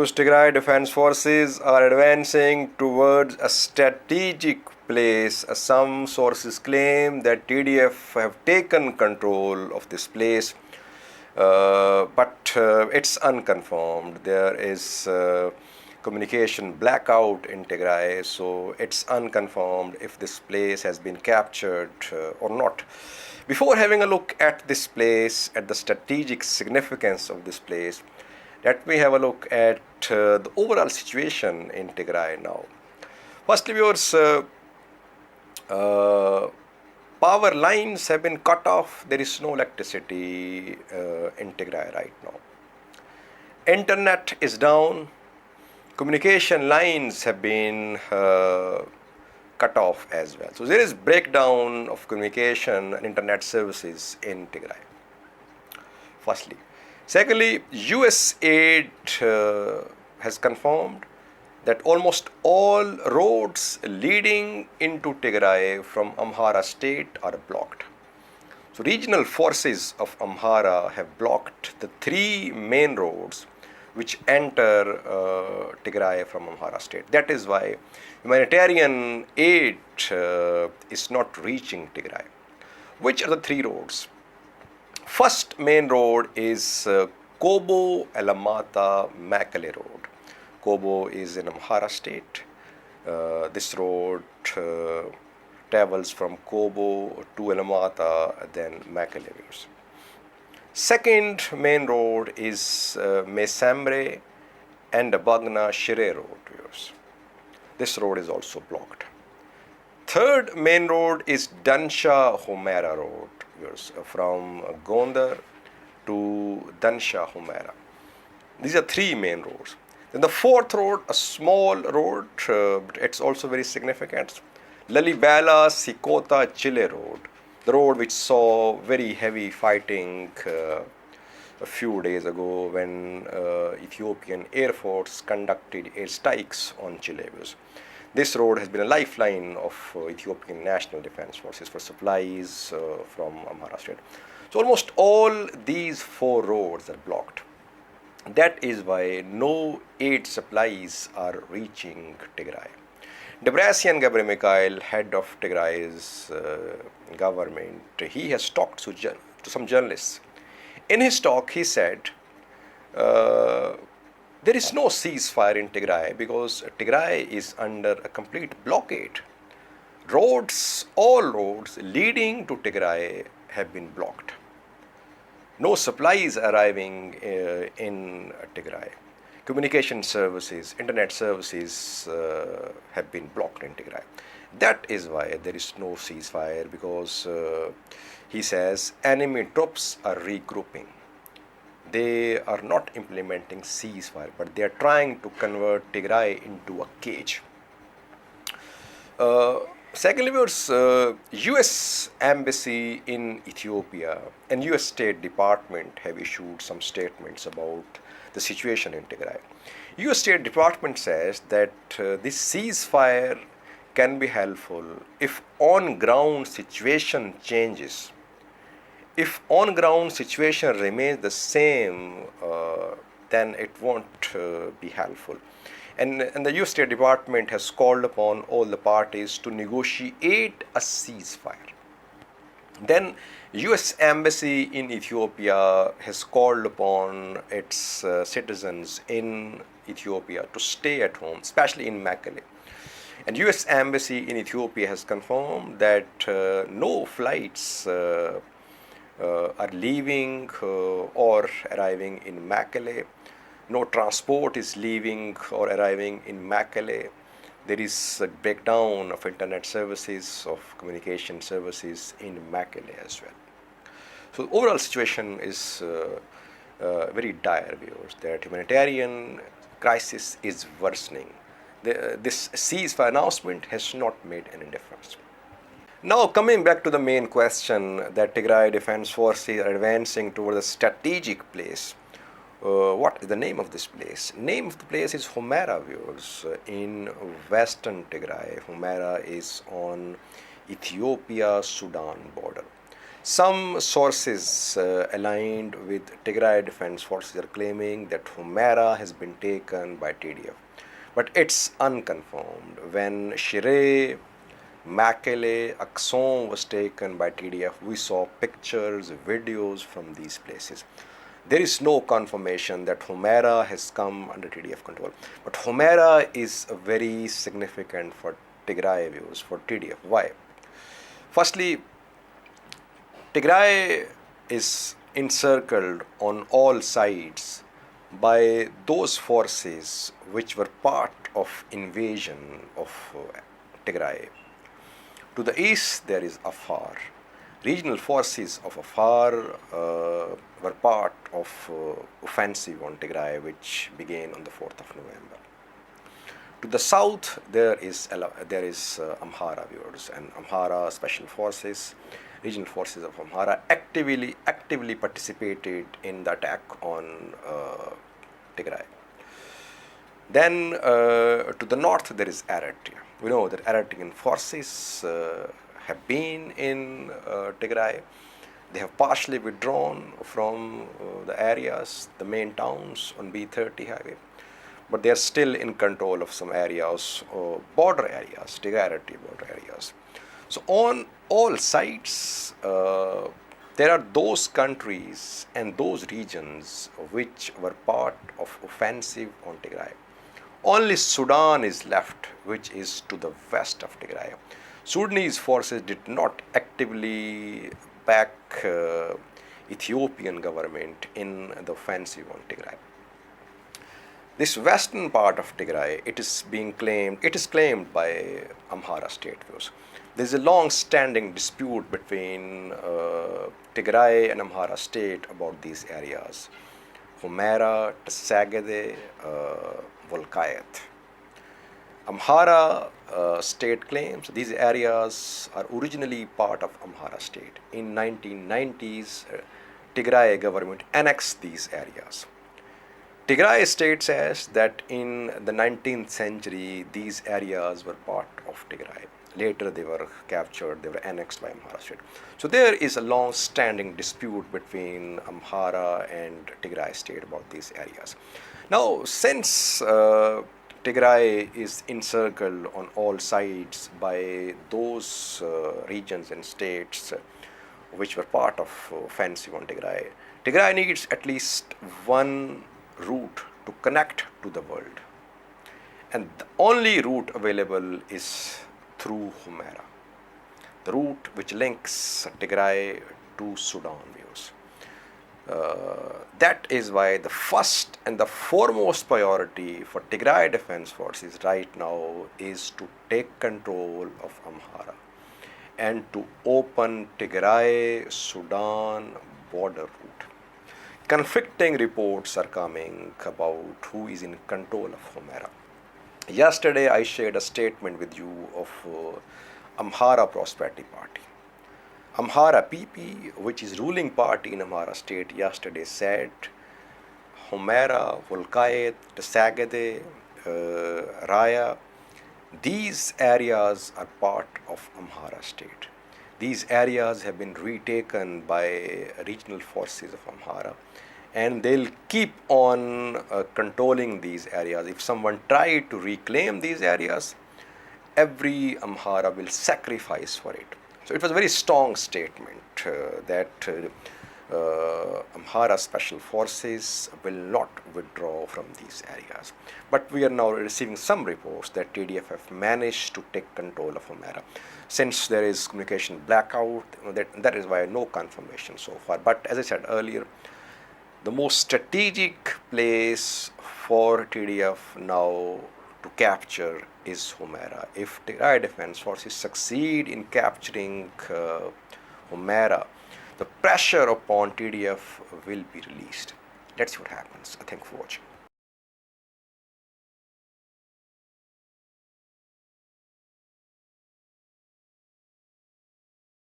Viewers, Tigray Defence Forces are advancing towards a strategic place. Some sources claim that TDF have taken control of this place, but it's unconfirmed. There is communication blackout in Tigray, so it's unconfirmed if this place has been captured or not. Before having a look at this place, at the strategic significance of this place, let me have a look at the overall situation in Tigray now. Firstly, viewers, power lines have been cut off. There is no electricity in Tigray right now. Internet is down. Communication lines have been cut off as well. So there is breakdown of communication and internet services in Tigray. Firstly. Secondly, US aid has confirmed that almost all roads leading into Tigray from Amhara state are blocked. So regional forces of Amhara have blocked the 3 main roads which enter Tigray from Amhara state. That is why humanitarian aid is not reaching Tigray. Which are the 3 roads? First main road is Kobo Alamata Makale Road. Kobo is in Amhara state. This road travels from Kobo to Alamata, then Makale. Second main road is Mesamre and Bagna Shire Road. This road is also blocked. Third main road is Dansha Humera Road, from Gondar to Dansha Humera. These are 3 main roads. Then the fourth road, a small road, but it's also very significant, Lalibela Sikota Chile Road, the road which saw very heavy fighting a few days ago when Ethiopian Air Force conducted airstrikes on Chile. This road has been a lifeline of Ethiopian National Defence Forces for supplies from Amhara state. So almost all these 4 roads are blocked. That is why no aid supplies are reaching Tigray. Debretsion Gabriel Mikhail, head of Tigray's government, he has talked to some journalists. In his talk, he said, there is no ceasefire in Tigray because Tigray is under a complete blockade. Roads, all roads leading to Tigray have been blocked. No supplies arriving in Tigray. Communication services, internet services have been blocked in Tigray. That is why there is no ceasefire, because he says enemy troops are regrouping. They are not implementing ceasefire, but they are trying to convert Tigray into a cage. Secondly, US Embassy in Ethiopia and US State Department have issued some statements about the situation in Tigray. US State Department says that this ceasefire can be helpful if on-ground situation changes. If on-ground situation remains the same, then it won't be helpful. And the US State Department has called upon all the parties to negotiate a ceasefire. Then US Embassy in Ethiopia has called upon its citizens in Ethiopia to stay at home, especially in Makale. And US Embassy in Ethiopia has confirmed that no flights are leaving or arriving in Makale. No transport is leaving or arriving in Makale. There is a breakdown of internet services, of communication services in Makale as well. So the overall situation is very dire, viewers, that humanitarian crisis is worsening. This ceasefire announcement has not made any difference. Now, coming back to the main question, that Tigray Defence Forces are advancing toward a strategic place. What is the name of this place? Name of the place is Humera, viewers, in western Tigray. Humera is on Ethiopia-Sudan border. Some sources aligned with Tigray Defence Forces are claiming that Humera has been taken by TDF, but it's unconfirmed. When Shire, Makele, Akson was taken by TDF, we saw pictures, videos from these places. There is no confirmation that Humera has come under TDF control, but Humera is very significant for Tigray views, for TDF. Why? Firstly, Tigray is encircled on all sides by those forces which were part of invasion of Tigray. To the east, there is Afar. Regional forces of Afar were part of offensive on Tigray, which began on the 4th of November. To the south, there is Amhara viewers, and Amhara special forces, regional forces of Amhara actively participated in the attack on Tigray. Then to the north, there is Eritrea. We know that Eritrean forces have been in Tigray. They have partially withdrawn from the areas, the main towns on B30 highway, but they are still in control of some areas, border areas, Tigray-Eritrea border areas. So on all sides, there are those countries and those regions which were part of offensive on Tigray. Only Sudan is left, which is to the west of Tigray. Sudanese forces did not actively back Ethiopian government in the offensive on Tigray. This western part of Tigray, it is claimed by Amhara state views. There is a long-standing dispute between Tigray and Amhara state about these areas: Humera, Tsagede, Volkayet. Amhara state claims these areas are originally part of Amhara state. In 1990s, Tigray government annexed these areas. Tigray state says that in the 19th century, these areas were part of Tigray. Later, they were captured, they were annexed by Amhara state. So there is a long-standing dispute between Amhara and Tigray state about these areas. Now, since Tigray is encircled on all sides by those regions and states which were part of offensive on Tigray, Tigray needs at least one route to connect to the world. And the only route available is through Humera, the route which links Tigray to Sudan views. That is why the first and the foremost priority for Tigray Defence Forces right now is to take control of Amhara and to open Tigray-Sudan border route. Conflicting reports are coming about who is in control of Humera. Yesterday, I shared a statement with you of Amhara Prosperity Party. Amhara PP, which is ruling party in Amhara state, yesterday said Humera, Volkayet, Tsagede, Raya, these areas are part of Amhara state. These areas have been retaken by regional forces of Amhara, and they'll keep on controlling these areas. If someone tried to reclaim these areas, every Amhara will sacrifice for it. So it was a very strong statement that Amhara special forces will not withdraw from these areas. But we are now receiving some reports that TDF have managed to take control of Humera. Since there is communication blackout, that is why no confirmation so far. But as I said earlier, the most strategic place for TDF now to capture is Humera. If Tigray Defence Forces succeed in capturing Humera, the pressure upon TDF will be released. Let's see what happens. Thank you for watching.